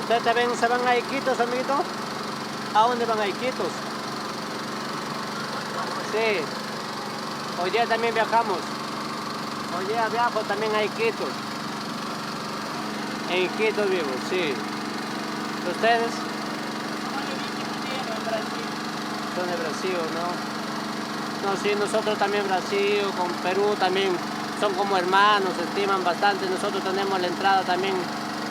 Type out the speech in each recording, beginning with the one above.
¿Ustedes también se van a Iquitos, amiguito? ¿A dónde van a Iquitos? Sí. Hoy día también viajamos. Hoy día viajo también a Iquitos. En Iquitos vivo, sí. ¿Ustedes? Son de Brasil, ¿no? No, sí, nosotros también Brasil, con Perú también son como hermanos, se estiman bastante. Nosotros tenemos la entrada también,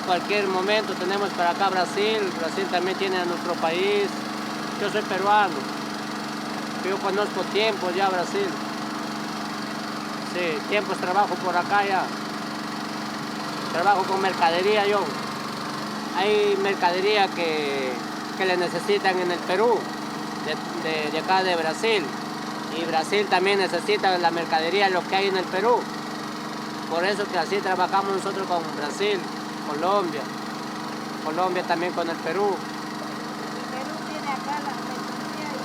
cualquier momento tenemos para acá Brasil. Brasil también tiene a nuestro país. Yo soy peruano. Yo conozco tiempo ya Brasil. Sí, tiempos trabajo por acá ya. Trabajo con mercadería yo. Hay mercadería que le necesitan en el Perú, de acá de Brasil. Y Brasil también necesita la mercadería, lo que hay en el Perú. Por eso que así trabajamos nosotros con Brasil, Colombia. Colombia también con el Perú. El Perú tiene acá la mercadería y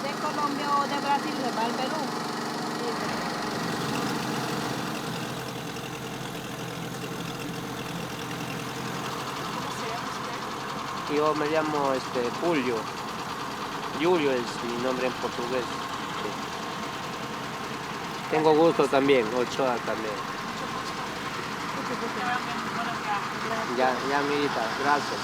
de Colombia o de Brasil se va al Perú. Yo me llamo Julio. Julio es mi nombre en portugués. Sí. Tengo gusto también, Ochoa también. Ya, amiguita, gracias.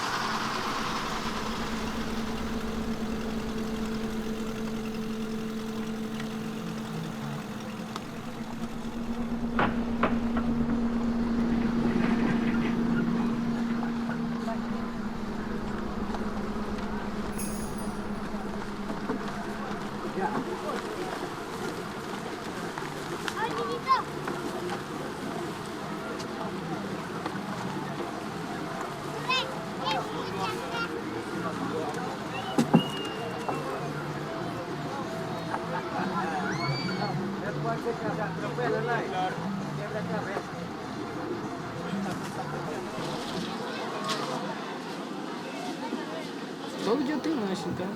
Todo dia tem lanche, então.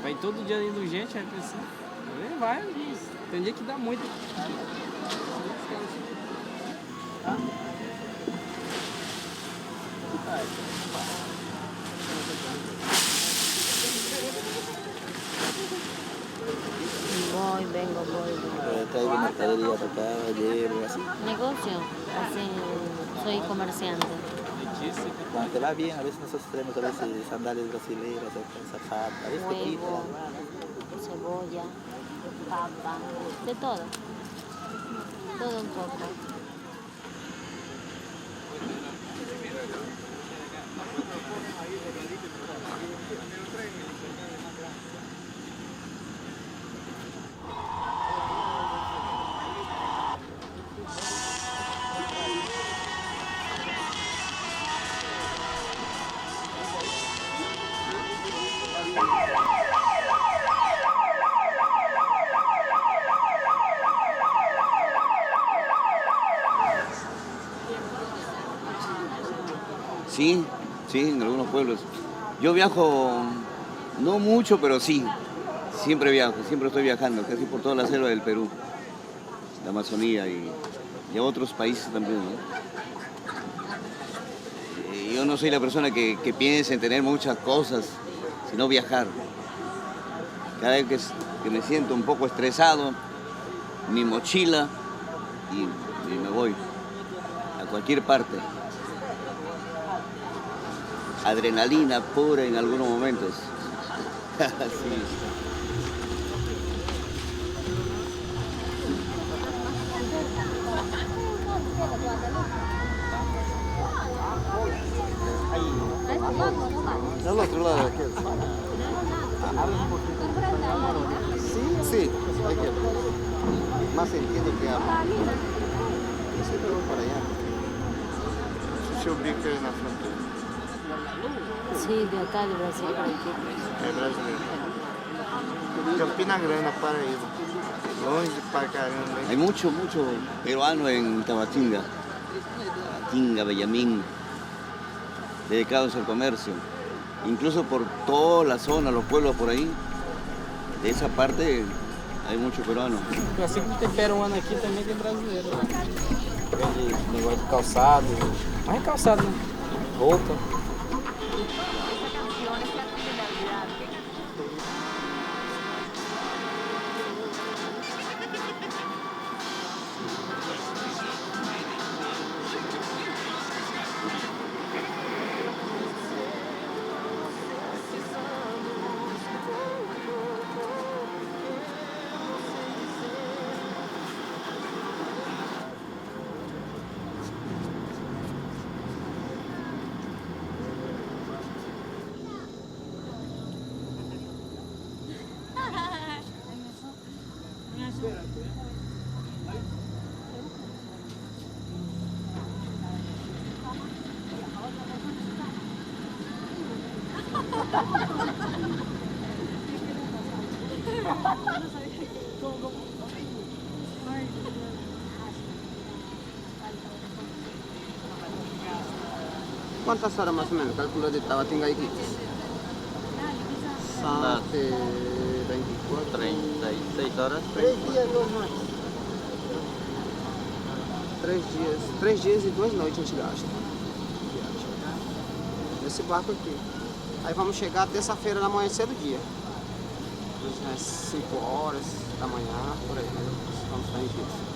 Vai todo dia indo gente, vai pensar. Vai, tem dia que dá muito. Voy. Traigo mercadería para acá, llevo así. Negocio, así, soy comerciante. Cuando te va bien, a veces nosotros tenemos a veces sandalias brasileñas, zapatos, a veces tequila, Huevo, cebolla, papa, de todo. Todo un poco. Sí, sí, en algunos pueblos. Yo viajo, no mucho, pero sí. Siempre viajo, siempre estoy viajando, casi por toda la selva del Perú, la Amazonía y a otros países también, ¿no? Yo no soy la persona que piensa en tener muchas cosas, sino viajar. Cada vez que me siento un poco estresado, mi mochila y me voy a cualquier parte. Adrenalina pura en algunos momentos. Sí. Al otro lado, aquí. Sí, hay que. Más entiendo que habla. Ese todo para allá. Se ubica en la frontera. Sí, de acá de Brasil para aquí. É brasileiro. Campina Grande para aí. Longe para caramba. Hay mucho peruano en Tabatinga. Tabatinga, Bellamín, dedicados al comercio. Incluso por toda la zona, los pueblos por ahí, de esa parte hay mucho peruano. Assim como tem peruano aqui, também tem brasileiro. Vende negócio de calçado, mais calçado, né? Roupa. ¿Cuántas horas más o menos calculo de Tabatinga aquí? 24, 36 horas. 3 días, 2 noites. 3 dias e 2 noites a gente gasta. Nesse barco aqui. Aí vamos chegar terça-feira na amanhecer do dia. Às 5 horas da manhã, por aí. Vamos estar em Iquitos.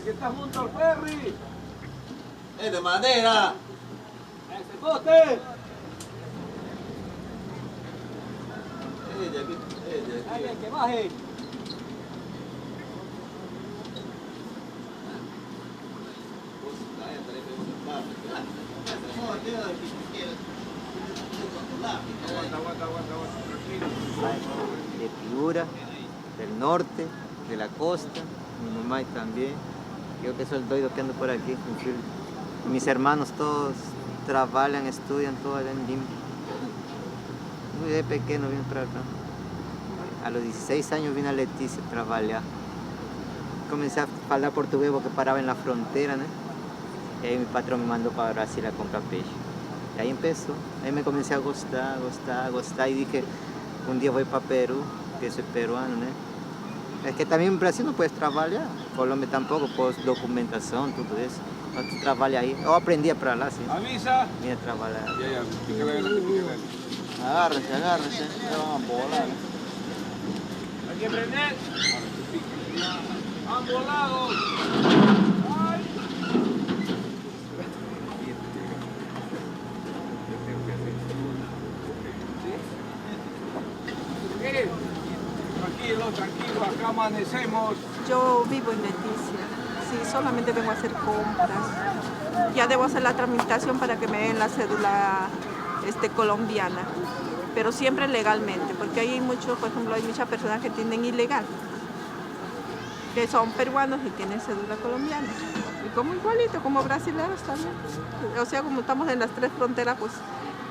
Que está junto al ferry. ¡Es de madera! ¡Ese bote! ¡Ay, que baje! De Piura, del norte, de la costa, mi mamá también. Yo que soy el doido que ando por aquí. Mis hermanos todos trabajan, estudian, todo allá en Lima. Muy de pequeño vine para acá. A los 16 años vine a Leticia a trabajar. Comencé a hablar portugués porque paraba en la frontera, ¿no? Y ahí mi patrón me mandó para Brasil a comprar peixe. Y ahí empezó. Ahí me comencé a gustar. Y dije, un día voy para Perú, que soy peruano, ¿no? Es que también en Brasil no puedes trabajar, Colombia tampoco, pues documentación, todo eso. No te trabajas ahí. Yo aprendí para allá, sí. Avisa. Vine a trabajar. Ya, pícale. Agárrense. Ya van a volar. Hay que prender. ¡Han volado! ¡Ay! Tranquilo, acá amanecemos. Yo vivo en Leticia, sí, solamente vengo a hacer compras. Ya debo hacer la tramitación para que me den la cédula colombiana, pero siempre legalmente, porque hay mucho, por ejemplo, hay muchas personas que tienen ilegal. que son peruanos y tienen cédula colombiana. Y como igualito, como brasileños también. O sea, como estamos en las 3 fronteras, pues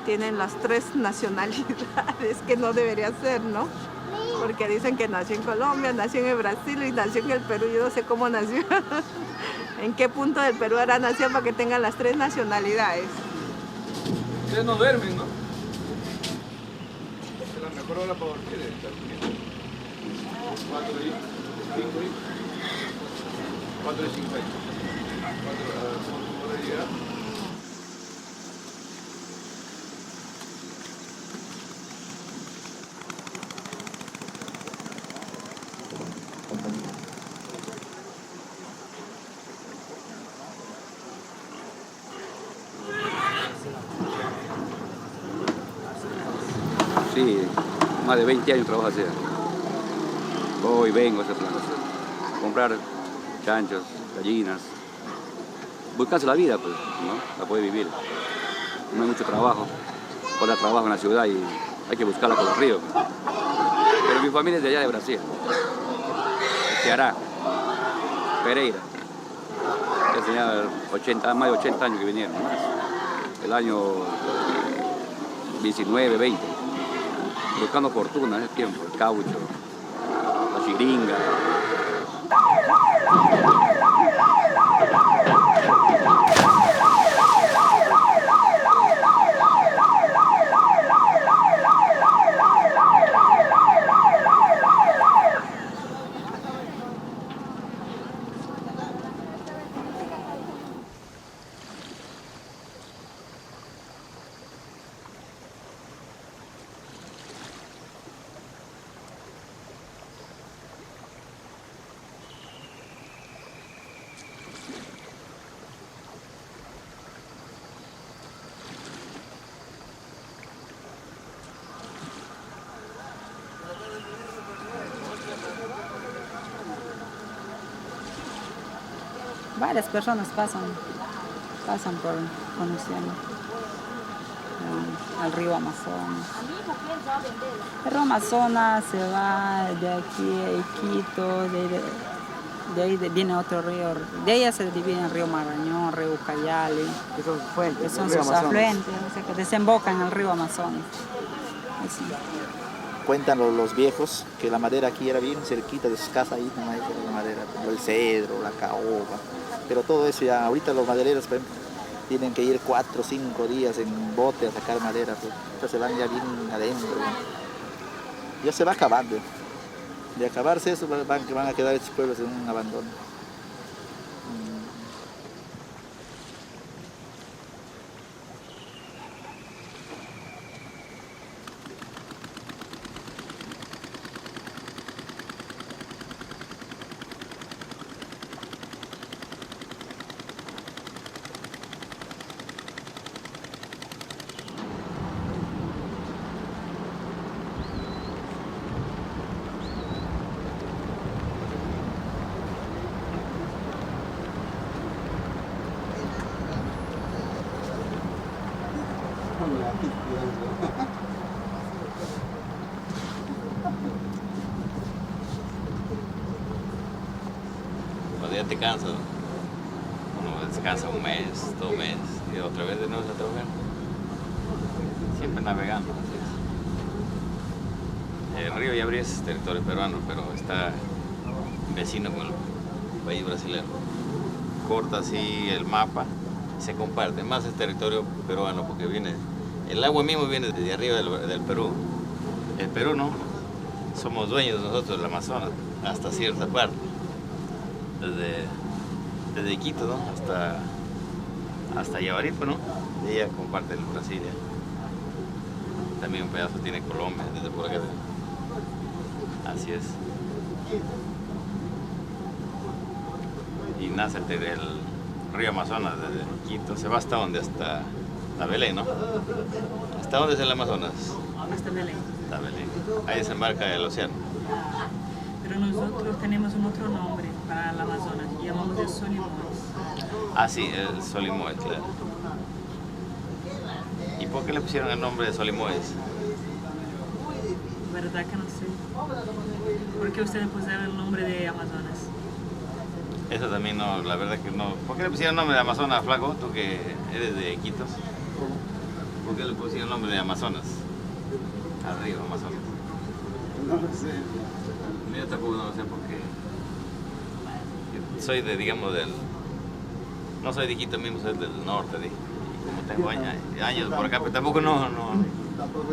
tienen las 3 nacionalidades, que no debería ser, ¿no? Porque dicen que nació en Colombia, nació en el Brasil y nació en el Perú. Yo no sé cómo nació, en qué punto del Perú era nació para que tengan las 3 nacionalidades. Ustedes no duermen, ¿no? Es la mejor hora para dormir es estar durmiendo. 4 y 5 y 4 y 50. 4 horas de llegar. Sí, más de 20 años trabajo así. Voy, vengo a hacer planes. Comprar chanchos, gallinas. Buscarse la vida, pues, ¿no? Para poder vivir. No hay mucho trabajo. Ahora trabajo en la ciudad y hay que buscarla por los ríos. Pero mi familia es de allá de Brasil. De Ceará, Pereira. Ya tenía más de 80 años que vinieron, más. El año 19, 20. Buscando fortuna en ese tiempo, el caucho, la chiringa. Varias personas pasan por conociendo al río Amazonas. El río Amazonas se va de aquí a Quito, de ahí viene otro río, de ella se divide en río Marañón, río Ucayali, que son sus afluentes, o sea, que desembocan en el río Amazonas. Así. Cuentan los viejos que la madera aquí era bien cerquita de sus casas, ahí nomás era la madera, el cedro, la caoba, pero todo eso ya, ahorita los madereros, por ejemplo, tienen que ir 4 o 5 días en bote a sacar madera, pues, entonces se van ya bien adentro, ya se va acabando. De acabarse eso, van a quedar estos pueblos en un abandono. Cuando ya te cansas, uno descansa un mes, 2 meses y otra vez de nuevo a trabajar. Siempre navegando, así es. El río Yabrí es territorio peruano, pero está vecino con el país brasileño. Corta así el mapa, se comparte. Más es territorio peruano porque el agua mismo viene desde arriba del Perú. El Perú no, somos dueños nosotros del Amazonas hasta cierta parte. Desde Quito, ¿no? hasta Yabaripo, ¿no? De ella comparte el Brasil. También un pedazo tiene Colombia, desde por acá. Así es. Y nace el río Amazonas desde Quito, se va hasta donde, hasta Belén, ¿no? ¿Hasta dónde es el Amazonas? Hasta Belén. Hasta Belén. Ahí desembarca el océano. Pero nosotros tenemos un otro nombre para el Amazonas, llamamos de Solimoes. Ah, sí, el Solimoes, claro. ¿Y por qué le pusieron el nombre de Solimoes? ¿Verdad que no sé? ¿Por qué ustedes pusieron el nombre de Amazonas? Eso también no, la verdad que no. ¿Por qué le pusieron el nombre de Amazonas, flaco? Tú que eres de Iquitos. ¿Por qué le pusieron el nombre de Amazonas? Al río Amazonas. No lo sé. Yo tampoco no lo sé porque soy de, digamos, no soy de Iquitos mismo, soy del norte, y como tengo años por acá, pero tampoco no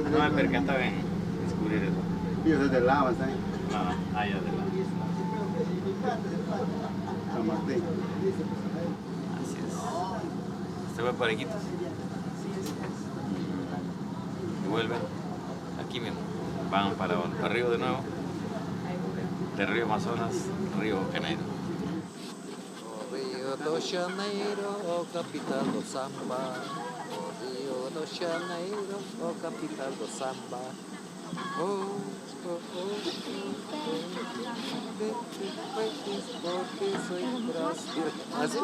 me percataba en descubrir eso. Yo soy del Lava, ¿sabes? No, allá de la... San Martín. Así es. ¿Se va para Iquitos? Y vuelve aquí mismo. Van para Río de nuevo. De Río Amazonas, Río Janeiro. Rio de Janeiro, capital do samba. Rio de Janeiro, capital do samba. Porque soy Brasil. Así.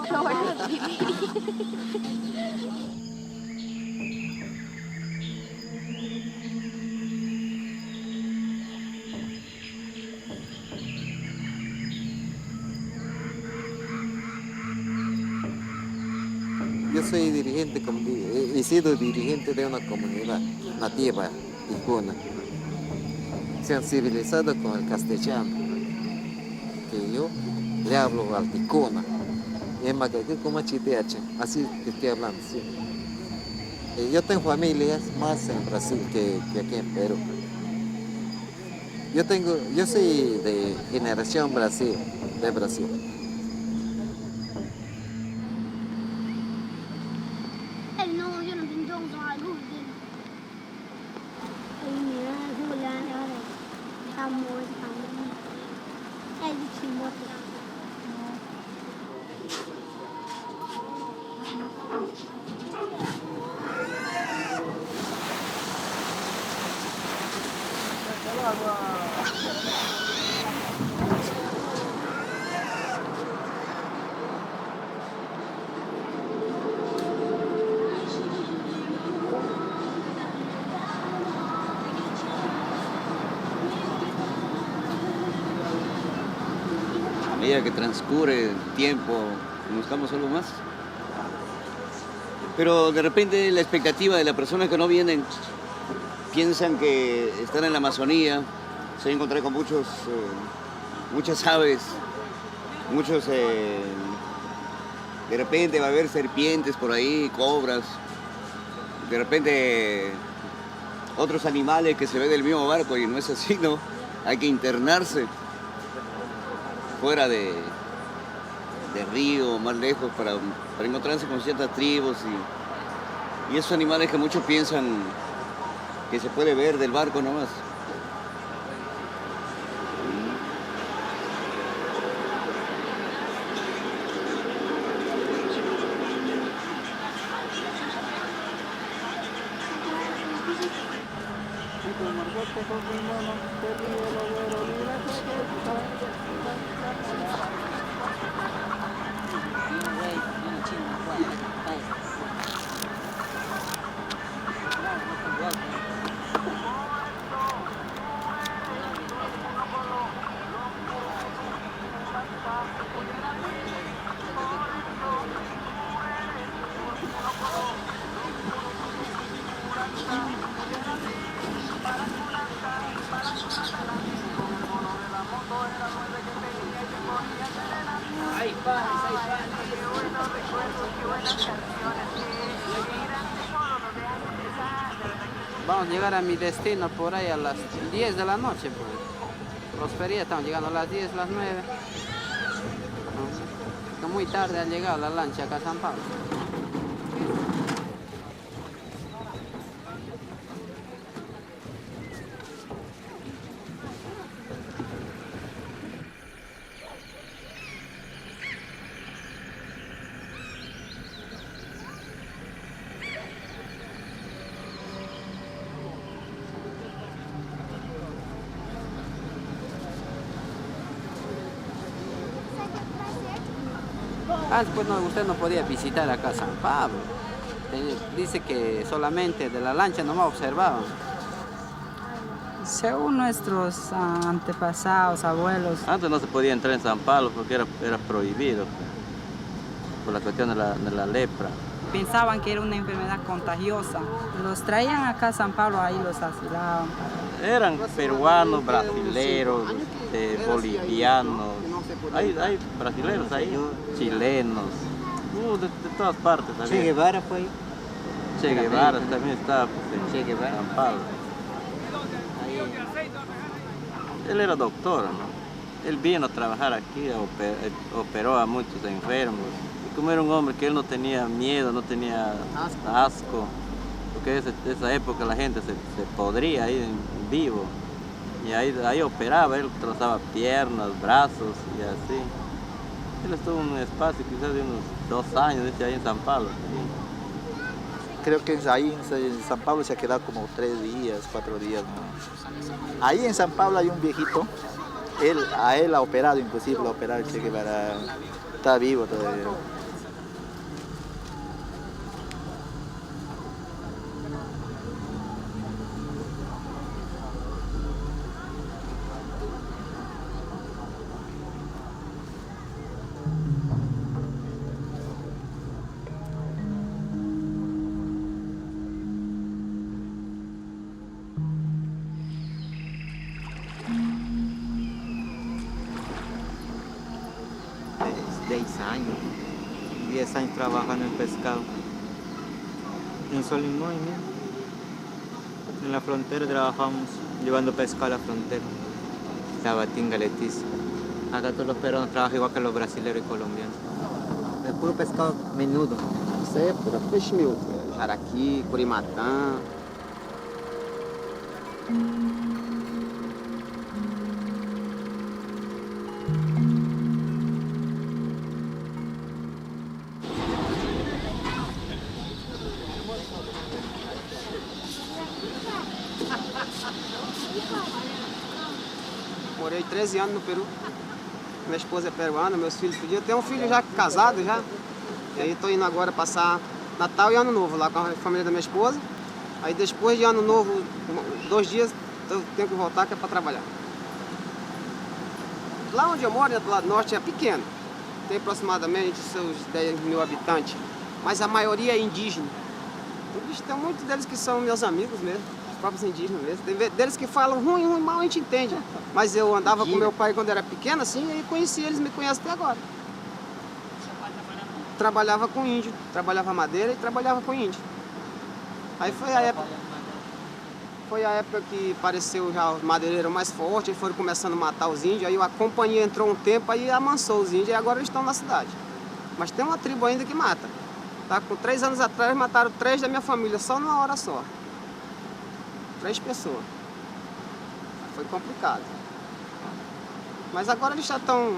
Yo soy dirigente, he sido dirigente de una comunidad nativa ticuna, sensibilizado con el castellano, que yo le hablo al ticuna, y en Macaquí como chiteache, así que estoy hablando, sí. Yo tengo familias más en Brasil que aquí en Perú. Yo soy de generación de Brasil. A medida que transcurre el tiempo, conozcamos algo más. Pero de repente la expectativa de las personas que no vienen piensan que están en la Amazonía, se van a encontrar con muchas aves, de repente va a haber serpientes por ahí, cobras, de repente otros animales que se ven del mismo barco y no es así, ¿no? Hay que internarse fuera de río, más lejos, para encontrarse con ciertas tribus y esos animales que muchos piensan que se puede ver del barco nomás. Vamos a llegar a mi destino por ahí a las 10 de la noche, pues. Prosperidad, estamos llegando a las 10, las 9. ¿No? Muy tarde ha llegado la lancha acá a San Pablo. Después usted no podía visitar acá San Pablo. Dice que solamente de la lancha nomás observaban. Según nuestros antepasados, abuelos. Antes no se podía entrar en San Pablo porque era prohibido por la cuestión de la lepra. Pensaban que era una enfermedad contagiosa. Los traían acá a San Pablo, ahí los asilaban. Eran peruanos, brasileros, bolivianos. Hay brasileros ahí, chilenos, de todas partes. Che Guevara fue ahí. Che Guevara también estaba pues, en San Pablo. Él era doctor, ¿no? Él vino a trabajar aquí, operó a muchos enfermos. Y como era un hombre que él no tenía miedo, no tenía asco, porque en esa época la gente se podría ahí en vivo. Y ahí operaba, él trozaba piernas, brazos y así. Él estuvo en un espacio quizás de unos 2 años, dice, ahí en San Pablo. Creo que ahí en San Pablo se ha quedado como 3 días, 4 días, ¿no? Ahí en San Pablo hay un viejito, a él ha operado, inclusive lo ha operado el Che Guevara, está vivo todavía. Años, 10 años trabajando en pescado. En Solimón, en la frontera trabajamos llevando pescado a la frontera. Tabatinga, Leticia. Acá todos los peruanos trabajan igual que los brasileños y colombianos. Es puro pescado menudo. Isso aí é pura peixe miúdo. Jaraqui, curimatã. Morei 13 anos no Peru. Minha esposa é peruana, meus filhos pediam. Eu tenho um filho já casado já. E aí estou indo agora passar Natal e Ano Novo lá com a família da minha esposa. Aí depois de Ano Novo, 2 dias, eu tenho que voltar que é para trabalhar. Lá onde eu moro, do lado norte, é pequeno. Tem aproximadamente seus 10 mil habitantes. Mas a maioria é indígena. Tem muitos deles que são meus amigos mesmo. Os próprios indígenas mesmo. Tem deles que falam ruim, mal a gente entende. Mas eu andava com meu pai quando era pequeno assim e conheci eles, me conhecem até agora. Trabalhava com índio, trabalhava madeira e trabalhava com índio. Aí foi a época que apareceu já os madeireiros mais fortes, eles foram começando a matar os índios, aí a companhia entrou um tempo, aí amansou os índios e agora eles estão na cidade. Mas tem uma tribo ainda que mata. Tá? Com 3 anos atrás mataram 3 da minha família, só numa hora só. 3 pessoas. Foi complicado. Mas agora eles já estão...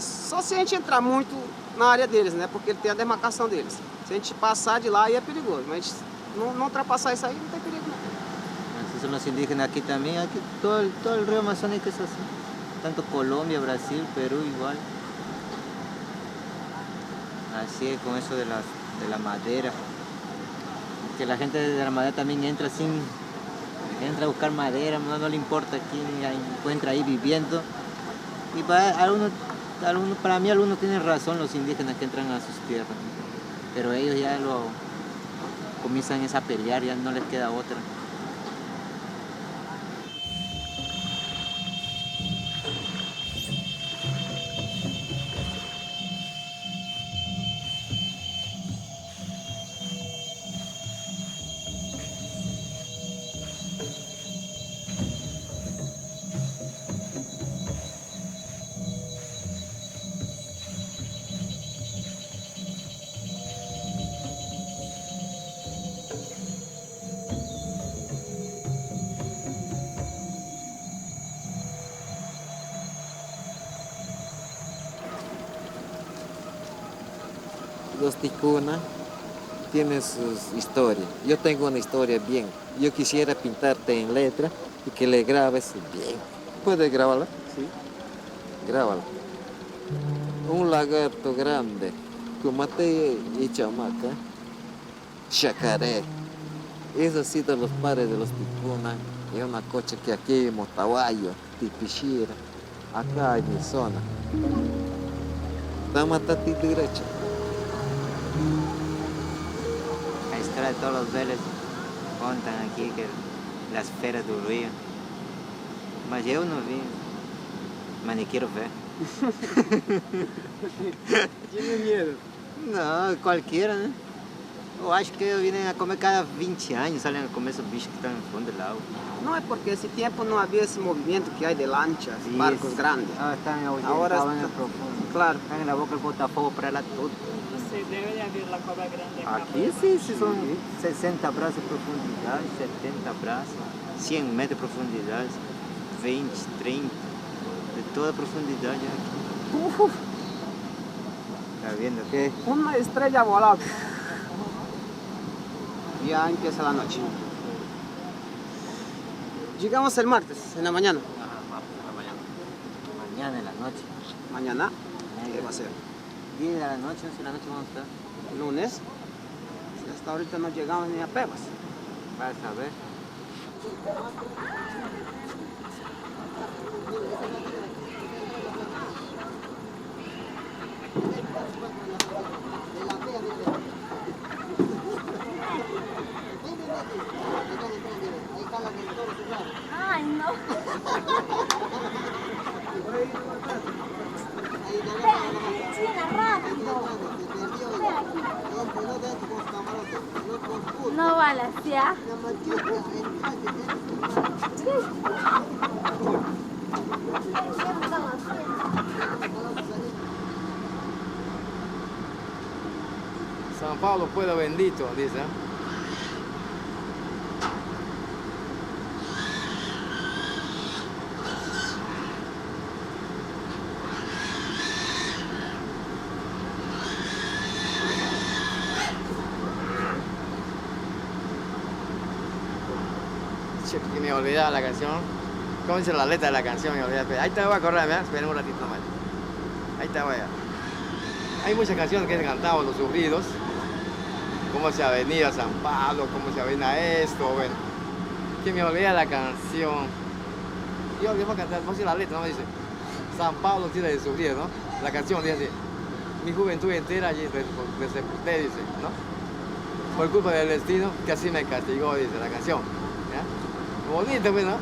Só se a gente entrar muito na área deles, né? Porque tem a demarcação deles. Se a gente passar de lá, aí é perigoso. Mas a gente não ultrapassar isso aí, não tem perigo não. Así son los indígenas aquí también. Aquí todo el río Amazónico es así. Tanto Colombia, Brasil, Perú igual. Así es con eso de la madera. Que la gente de la madera también entra a buscar madera, no le importa quién encuentra ahí viviendo. Y para mí algunos tienen razón los indígenas que entran a sus tierras. Pero ellos ya comienzan a pelear, ya no les queda otra. Los ticuna tienen sus historias. Yo tengo una historia bien. Yo quisiera pintarte en letra y que le grabes bien. ¿Puedes grabarla? Sí. Grábala. Un lagarto grande, Kumate y chamaca, chacaré. Esos han sido los padres de los ticuna Es una cocha que aquí en Motahuayo, Tipixira, acá en mi zona. Estamos hasta ti derecha. La historia de todos los Vélez contan aquí que las feras del río. Mas eu não vi, mas nem quero ver. Tiene miedo. Não, qualquer, né? Eu acho que vienen a comer cada 20 años, salen a comer esos bichos que están en el fondo del agua. No es porque ese tiempo no había ese movimiento que hay de lanchas, Sí, barcos grandes. Están en Ahora en está- el profundo. Claro. Están en la boca del botafuego para allá todo. Sí, debe de haber la cobra grande acá. Aquí sí son 60 brazos de profundidad, 70 brazos, 100 metros de profundidad, 20, 30, de toda profundidad ya aquí. ¿Está viendo qué? Una estrella volada. Ya empieza la noche. Llegamos el martes, en la mañana. Mañana en la noche. ¿Mañana? ¿Qué va a ser? 10 de la noche, 11 de la noche vamos a estar. ¿Lunes? Si hasta ahorita no llegamos ni a Pebas. Vas a ver. Ay, no. China, rápido. No balancea. San Pablo, pueblo bendito, dice. Que me olvidaba la canción. ¿Cómo dice la letra de la canción? Me olvidaba. Ahí te voy a correr, ¿verdad? Esperen un ratito más. Ahí te voy a... Hay muchas canciones que cantamos los sufridos. Cómo se avenida San Pablo, cómo se avenida esto, bueno. Que me olvida la canción. Yo voy a cantar, no sé la letra, no me dice. San Pablo tiene de sufrir, ¿no? La canción dice así. Mi juventud entera allí me sepulté, dice, ¿no? Por culpa del destino que así me castigó, dice la canción. ¿Ya? Bonito, pues, ¿no?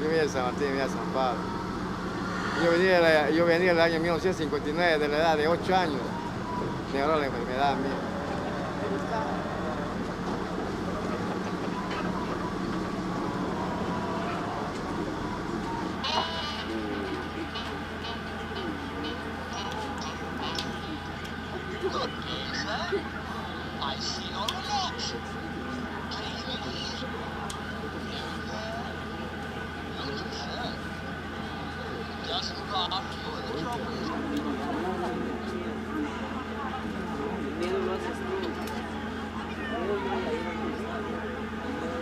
Yo venía de San Martín, venía de San Pablo. Yo venía del año 1959, de la edad de 8 años. Me agarró la enfermedad mía.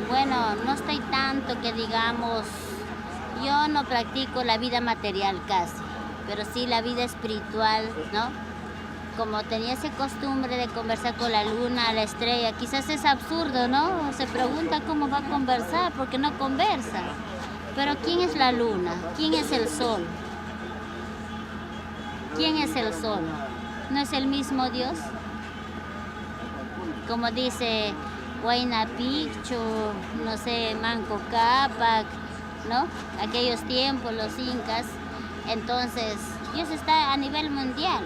Bueno, no estoy tanto que digamos, yo no practico la vida material casi, pero sí la vida espiritual, ¿no? Como tenía esa costumbre de conversar con la luna, la estrella, quizás es absurdo, ¿no? Se pregunta cómo va a conversar, porque no conversa. Pero ¿quién es la luna? ¿Quién es el sol? ¿Quién es el sol? ¿No es el mismo Dios? Como dice Huayna Picchu, no sé, Manco Cápac, ¿no? Aquellos tiempos, los incas. Entonces, Dios está a nivel mundial.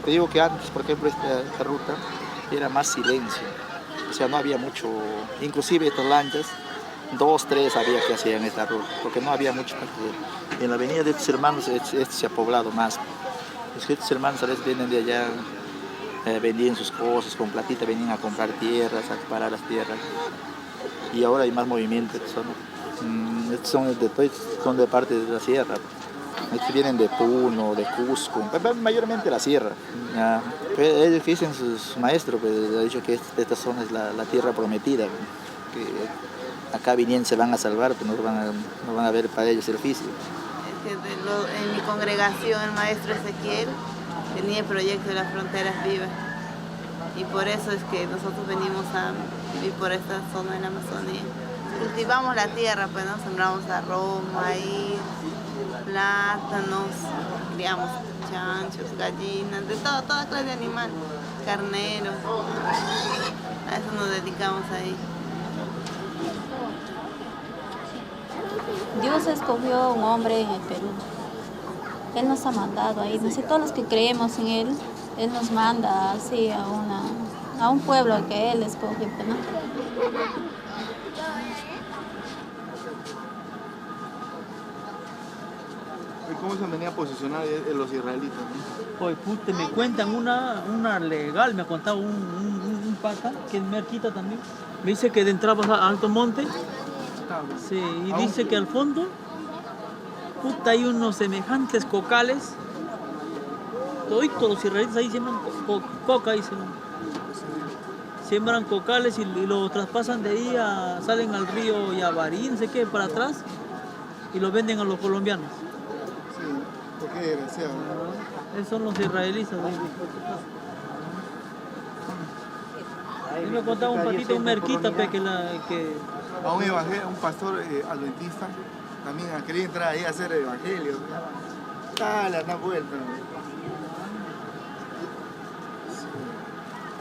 Te digo que antes, por ejemplo, esta ruta era más silencio. O sea, no había mucho, inclusive estas lanchas 2, 3 había que hacer en esta ruta, porque no había mucho. En la avenida de estos hermanos se ha poblado más. Estos hermanos a veces vienen de allá, vendían sus cosas, con platita venían a comprar tierras, a parar las tierras. Y ahora hay más movimiento, son de parte de la sierra. Estos vienen de Puno, de Cusco, mayormente la sierra. Ellos que dicen sus maestros, pues, han dicho que esta zona es la tierra prometida, que acá viniendo se van a salvar, pues no van a ver para ellos el oficio. En mi congregación el maestro Ezequiel tenía el proyecto de las fronteras vivas y por eso es que nosotros venimos a vivir por esta zona de la Amazonía. Cultivamos la tierra, pues ¿no? Sembramos arroz, maíz, plátanos, criamos chanchos, gallinas, de todo, toda clase de animal, carneros. A eso nos dedicamos ahí. Dios escogió a un hombre en el Perú. Él nos ha mandado ahí. No sé, todos los que creemos en Él, Él nos manda así a un pueblo que Él escoge, ¿no? ¿Cómo se venía a posicionar los israelitas? ¿No? Pues puta, me cuentan una legal, me ha contado un pata, que es merquita también. Me dice que de entrabas a Alto Monte, sí, y dice que al fondo, puta, hay unos semejantes cocales. Todos los israelitas ahí siembran coca, dicen. Siembran cocales y lo traspasan de ahí, salen al río Yabarí, no sé qué, para atrás, y lo venden a los colombianos. Qué desgraciado. Esos son los israelitas. Él me contaba un patito, un merquita que... A un pastor adventista también quería entrar ahí a hacer el evangelio. Dale, da vuelta. Sí.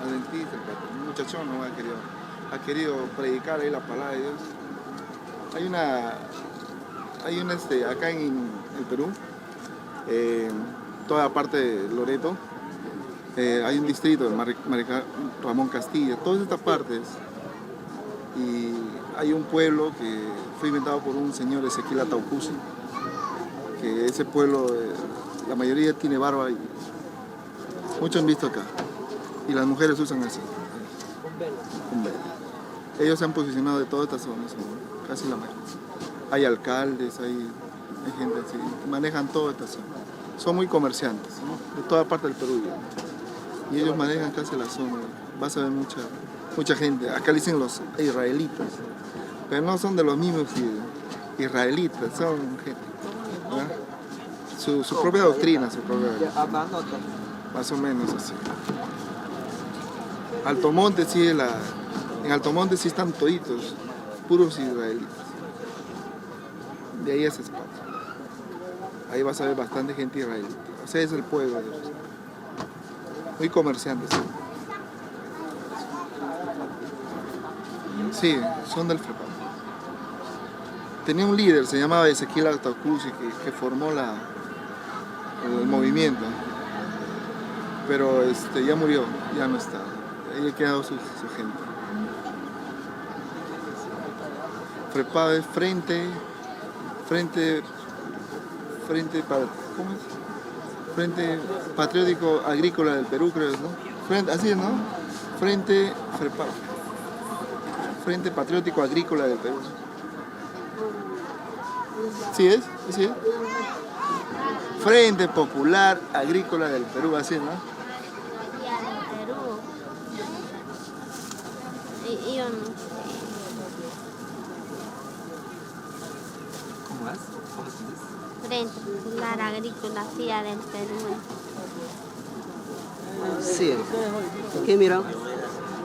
Adventista, un muchachón no ha querido predicar ahí la palabra de Dios. Hay acá en el Perú, toda la parte de Loreto, hay un distrito de Ramón Castilla, todas estas partes, y hay un pueblo que fue inventado por un señor Ezequiel Ataucusi, que ese pueblo, la mayoría tiene barba y muchos han visto acá, y las mujeres usan así, un velo. Ellos se han posicionado de todas estas zonas, casi la mayoría. Hay alcaldes, hay gente así, manejan toda esta zona. Son muy comerciantes, ¿no? De toda parte del Perú. Y ellos manejan casi la zona. Vas a ver mucha gente. Acá le dicen los israelitas, pero no son de los mismos israelitas, son gente, ¿no? Su propia doctrina, más o menos así. Altomonte sí, en Altomonte sí están toditos, puros israelitas. De ahí es espacio. Ahí vas a ver bastante gente israelita. O sea, es el pueblo de Dios. Muy comerciantes. Sí, son del FREPAM. Tenía un líder, se llamaba Ezequiel Ataucusi, que formó el movimiento. Pero ya murió, ya no está. Ahí ha quedado su gente. FREPAM es Frente Patriótico Agrícola del Perú, creo, ¿no? Así es, ¿no? Frente Patriótico Agrícola del Perú. ¿Sí es? ¿Sí es? Frente Popular Agrícola del Perú, así, ¿no? Yo no sé. ¿Cómo es? Frente Popular Agrícola FIA del Perú. Sí, aquí mira,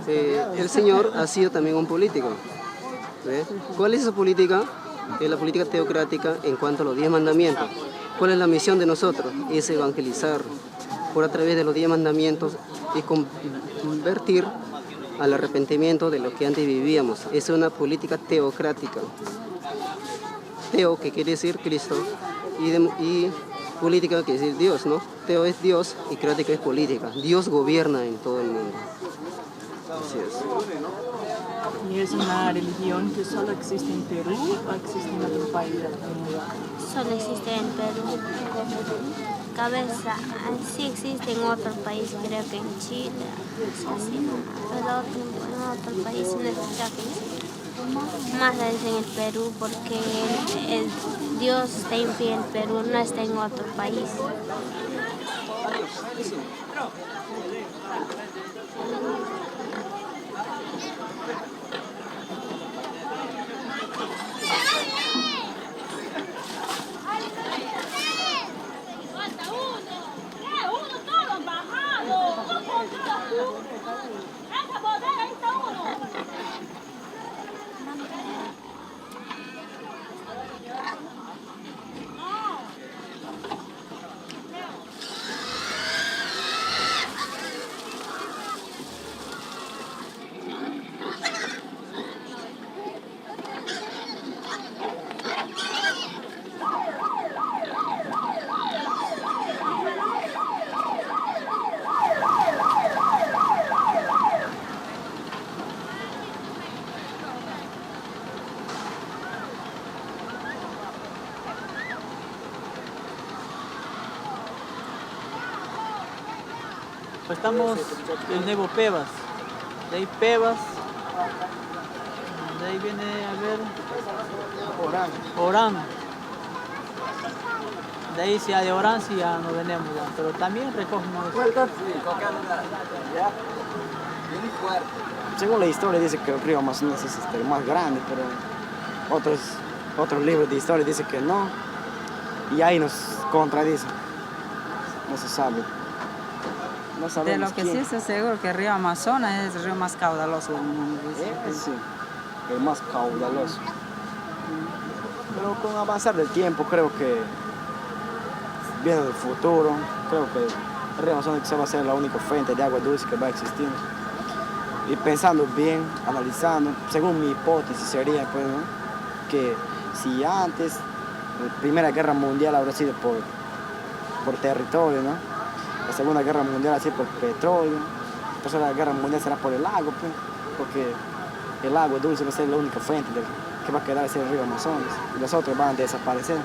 el señor ha sido también un político. ¿Ves? ¿Cuál es esa política? Es la política teocrática en cuanto a los 10 mandamientos. ¿Cuál es la misión de nosotros? Es evangelizar por a través de los 10 mandamientos y convertir al arrepentimiento de lo que antes vivíamos. Es una política teocrática. Teo, que quiere decir Cristo, y política, que quiere decir Dios, ¿no? Teo es Dios y crática es política. Dios gobierna en todo el mundo. Así es. ¿Y es una religión que solo existe en Perú o existe en otros países del mundo? Solo existe en Perú. Cabeza, sí existe en otro país, creo que en Chile, así, pero en otro país no creo que existe. Más es en el Perú porque Dios está en pie en Perú, no está en otro país. Pues estamos en Nuevo Pebas. De ahí Pebas. De ahí viene a ver. Orán. De ahí si de Orán sí ya nos venimos ya. Pero también recogemos. Según la historia dice que el río Amazonas es el más grande, pero otros libros de historia dicen que no. Y ahí nos contradicen. No se sabe. No De sabemos lo que quién. sí estoy seguro que el río Amazonas es el río más caudaloso del mundo. Sí, el más caudaloso. Pero con avanzar del tiempo creo que viene del futuro, creo que el río Amazonas quizá va a ser la única fuente de agua dulce que va a existir. Y pensando bien, analizando, según mi hipótesis sería pues, ¿no? que si antes la Primera Guerra Mundial habrá sido por territorio, ¿no? La Segunda Guerra Mundial ha sido por petróleo, la Tercera Guerra Mundial será por el agua, pues, porque el agua dulce va a ser la única fuente que va a quedar es el río Amazonas y los otros van a desaparecer.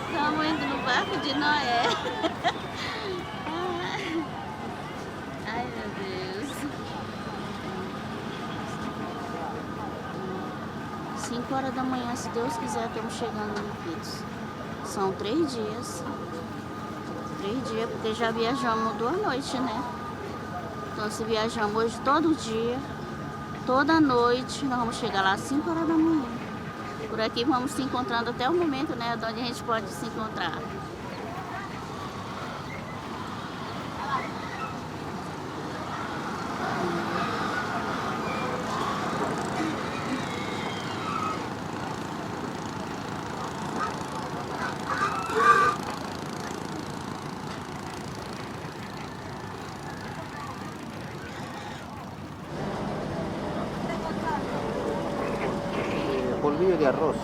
Estamos indo no barco de Noé. Ai, meu Deus. 5 horas da manhã, se Deus quiser, estamos chegando no Iquitos. São 3 dias. 3 dias, porque já viajamos 2 noites, né? Então, se viajamos hoje todo dia, toda noite, nós vamos chegar lá às 5 horas da manhã. Por aqui vamos se encontrando até o momento, né, onde a gente pode se encontrar. Polvillo de arroz.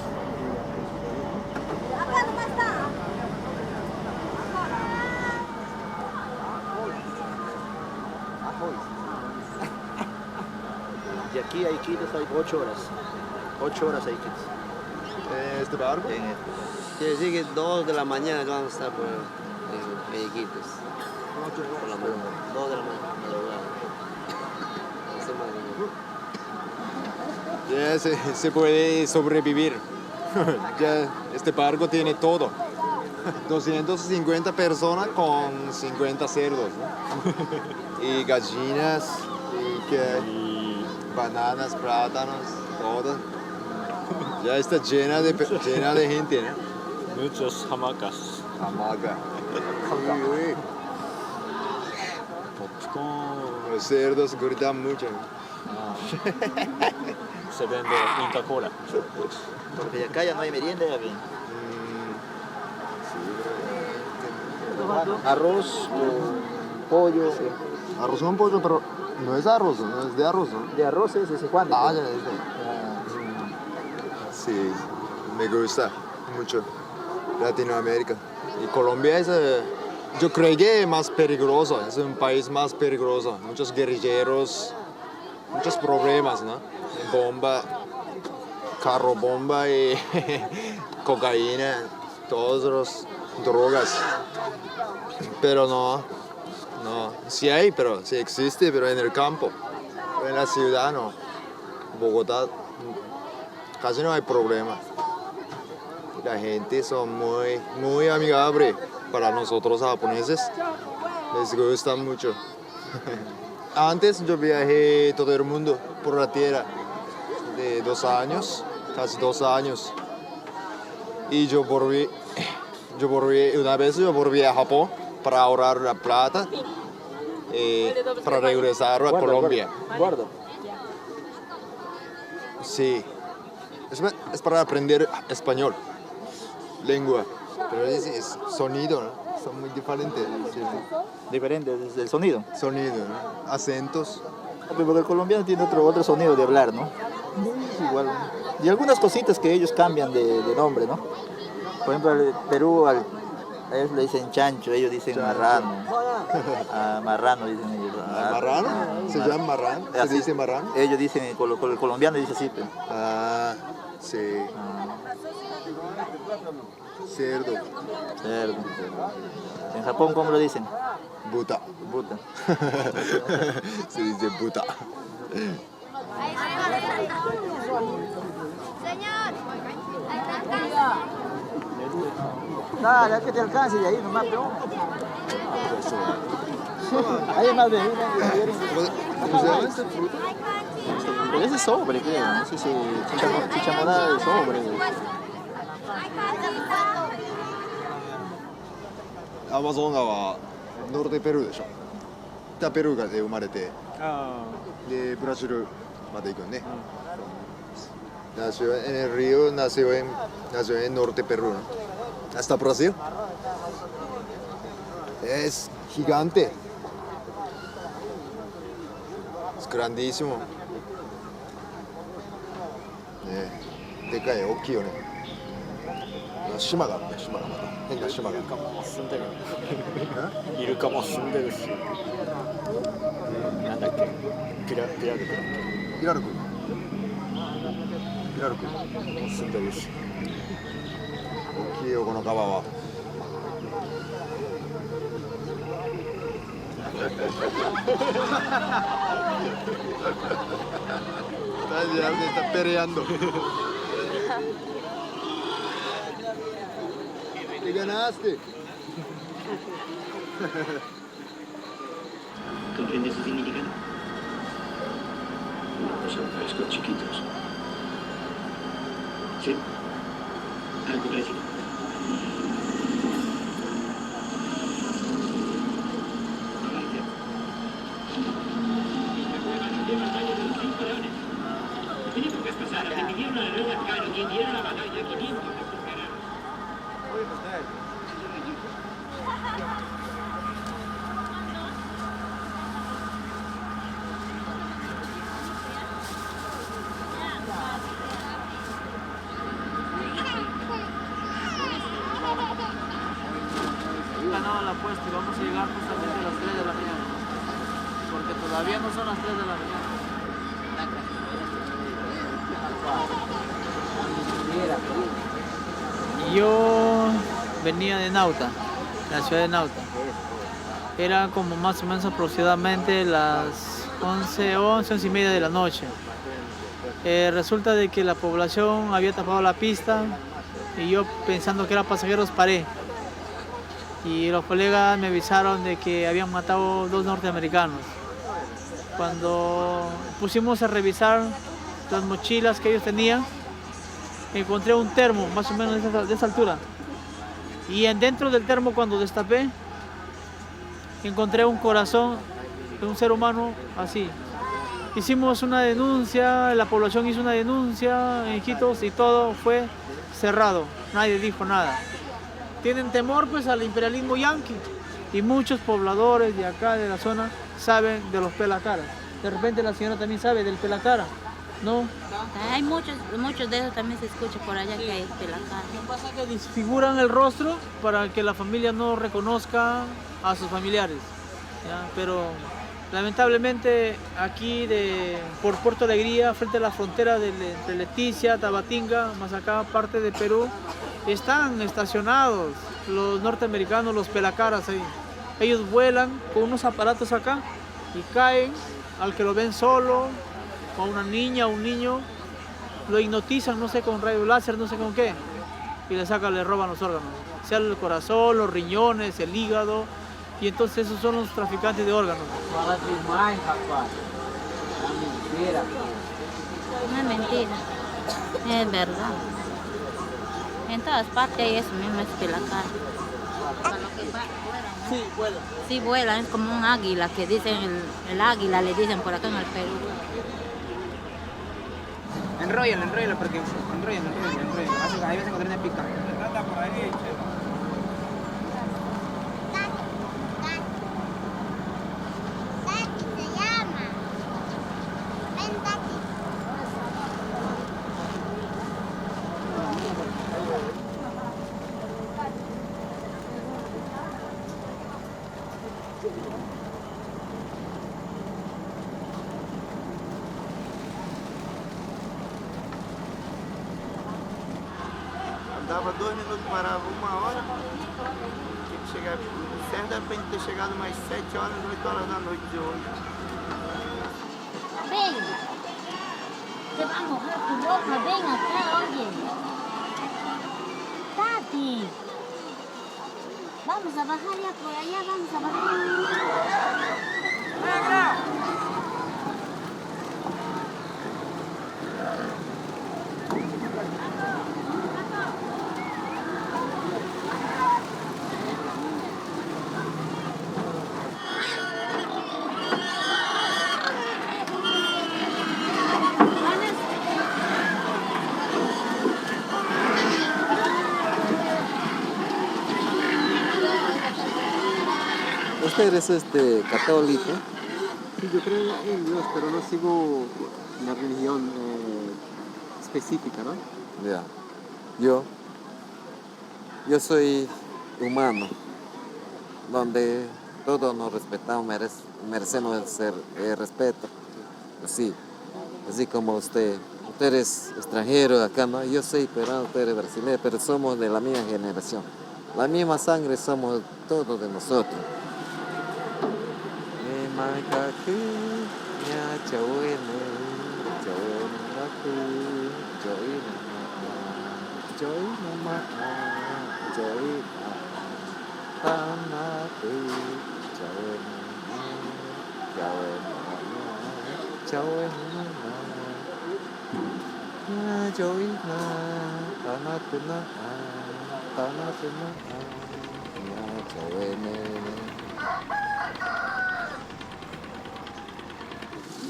De aquí a Iquitos hay 8 horas. 8 horas a Iquitos. ¿Este barco? Quiere decir que 2 de la mañana vamos a estar en Iquitos. Por la mañana. 2 de la madrugada. Ya se puede sobrevivir. Ya este barco tiene todo. 250 personas con 50 cerdos, ¿no? Y gallinas, y bananas, plátanos, todo. Ya está llena de gente, ¿no? Muchos hamacas. Hamaca. Los cerdos gritan mucho. Se vende Inca Cola. Porque acá ya no hay merienda, ya ven. Arroz, pollo. Arroz con pollo, pero no es arroz, no es de arroz, ¿no? De arroz es ese Juan. Ah, ya es de. Sí, me gusta mucho Latinoamérica. Y Colombia es, yo creo que es más peligroso, es un país más peligroso. Muchos guerrilleros, muchos problemas, ¿no? Bomba, carro bomba y cocaína, todas las drogas. Pero no, sí hay, pero sí existe, pero en el campo, en la ciudad no. Bogotá casi no hay problema. La gente son muy amigable para nosotros japoneses. Les gusta mucho. Antes yo viajé todo el mundo por la tierra de 2 años, casi 2 años. Y una vez yo volví a Japón para ahorrar la plata para regresar a Colombia. Guardo. Sí, es para aprender español, lengua, pero es sonido, ¿no? Son muy diferentes. Diferente desde el sonido. Sonido, ¿no? Acentos. Porque el colombiano tiene otro sonido de hablar, ¿no? Igual. Y algunas cositas que ellos cambian de nombre, ¿no? Por ejemplo, el Perú a ellos le dicen chancho, ellos dicen marrano. Marrano dicen ellos. ¿Marrano? ¿Se llama marrano? ¿Se dice marrano? Ellos dicen, el colombiano dice así. Pues. Ah, sí. Cerdo. Cerdo. ¿En Japón cómo lo dicen? Buta. Buta. Se dice buta. Dale, que te alcance de ahí nomás, pero. Ahí hay más bebida. ¿Cómo se llama este fruto? Ese es sobre, creo. No sé si chichamonada de sobre. アマゾン川ノルテペルーでしょ。北ペルーで生まれて、でブラジルまで行くよね。Nació en el río, nació en norte Perú, ¿no? Hasta Brasil. Es gigante. Es grandísimo. でかい、大きいよね。島があって、島がまた変な島が。イルカも住んでる。イルカも住んでるし。なんだっけ？ピラルクだっけ？ピラルク。ピラルクも住んでるし。大きいよこの川は。Está peleando. Te ganaste. ¿Comprende su significado? Son frescos chiquitos. ¿Sí? Algo parecido. Ganado la apuesta y vamos a llegar justamente a las 3 de la mañana, porque todavía no son las 3 de la mañana. Yo venía de Nauta, la ciudad de Nauta. Era como más o menos aproximadamente las 11 y media de la noche. Resulta de que la población había tapado la pista y yo pensando que eran pasajeros paré. y los colegas me avisaron de que habían matado 2 norteamericanos. Cuando pusimos a revisar las mochilas que ellos tenían, encontré un termo más o menos de esa altura. Y dentro del termo, cuando destapé, encontré un corazón de un ser humano así. Hicimos una denuncia, la población hizo una denuncia en Iquitos y todo fue cerrado, nadie dijo nada. Tienen temor pues al imperialismo yanqui y muchos pobladores de acá, de la zona, saben de los pelacaras. De repente la señora también sabe del pelacara, ¿no? Hay muchos de esos también se escucha por allá que hay pelacara. Lo que pasa es que disfiguran el rostro para que la familia no reconozca a sus familiares, ¿ya? Pero lamentablemente aquí por Puerto Alegría, frente a la frontera entre Leticia, Tabatinga, más acá parte de Perú, están estacionados los norteamericanos, los pelacaras ahí. Ellos vuelan con unos aparatos acá y caen al que lo ven solo, o a una niña o un niño, lo hipnotizan, no sé, con rayo láser, no sé con qué, y le roban los órganos, sea el corazón, los riñones, el hígado, y entonces esos son los traficantes de órganos. No es mentira, es verdad. En todas partes hay eso mismo, es pelacara. Sí, vuelan. Sí, vuelan, es como un águila, que dicen el águila, le dicen por acá en el Perú. Enróllalo porque enróllalo. Ahí vas a encontrar una pica. Andava 2 minutos, parava 1 hora. Tinha que chegar certo, era pra gente ter chegado mais 7 horas, 8 horas da noite de hoje. Ven, te va a mojar tu ropa, ven acá, oye. Tati, vamos a bajar ya por allá, vamos a bajar. ¡Negra! ¿Usted es católico? Sí, yo creo en Dios, pero no sigo una religión específica, ¿no? Ya. Yo soy humano, donde todos nos respetamos, merecemos el respeto. Así como usted es extranjero acá, ¿no? Yo soy peruano, usted es brasileño, pero somos de la misma generación. La misma sangre somos todos de nosotros.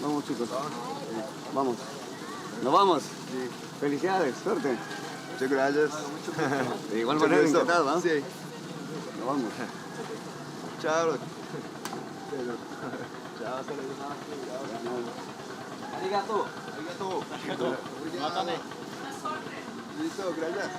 Vamos chicos, vamos. ¿Nos vamos? Sí. Felicidades, suerte. Muchas gracias. De igual manera, encantado, ¿no? Sí. Nos vamos. Chao. Arigato. Mátame. Listo, gracias.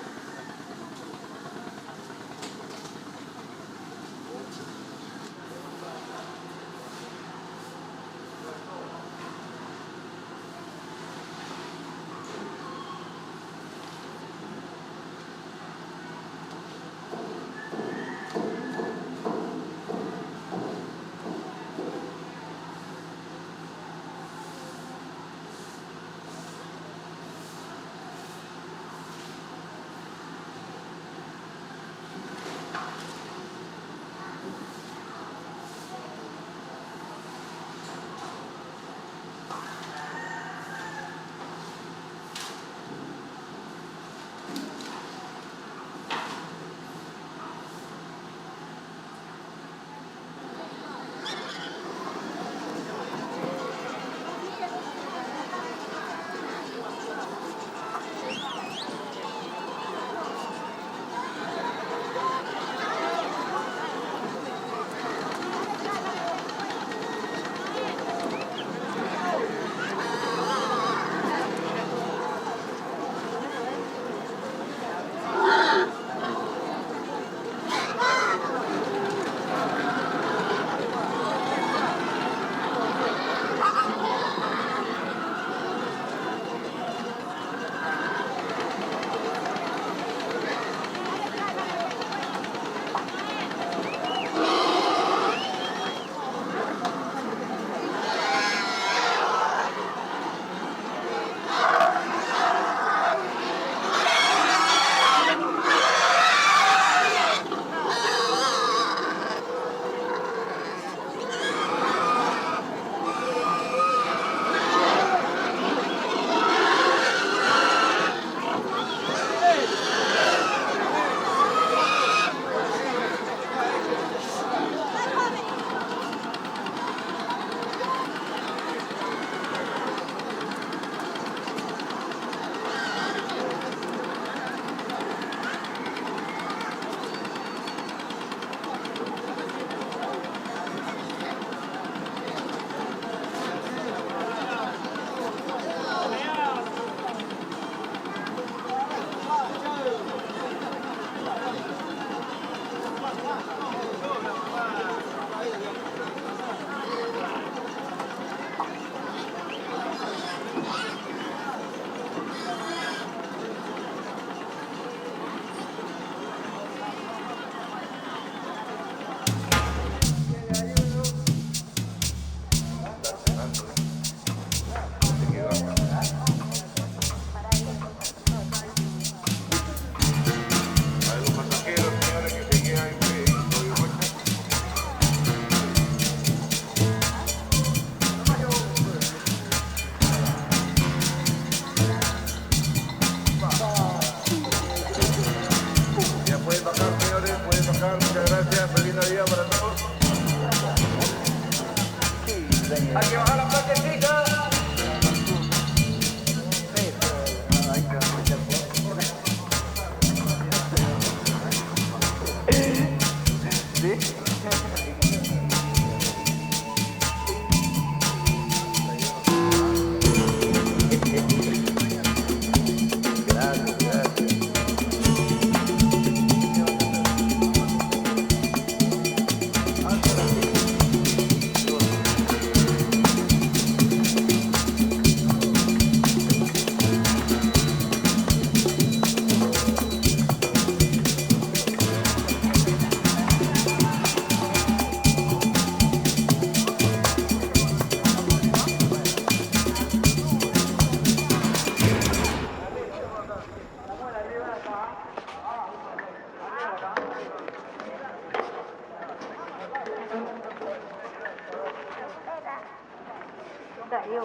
está yo.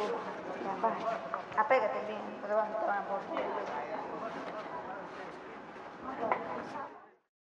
Apégate bien, pero vamos a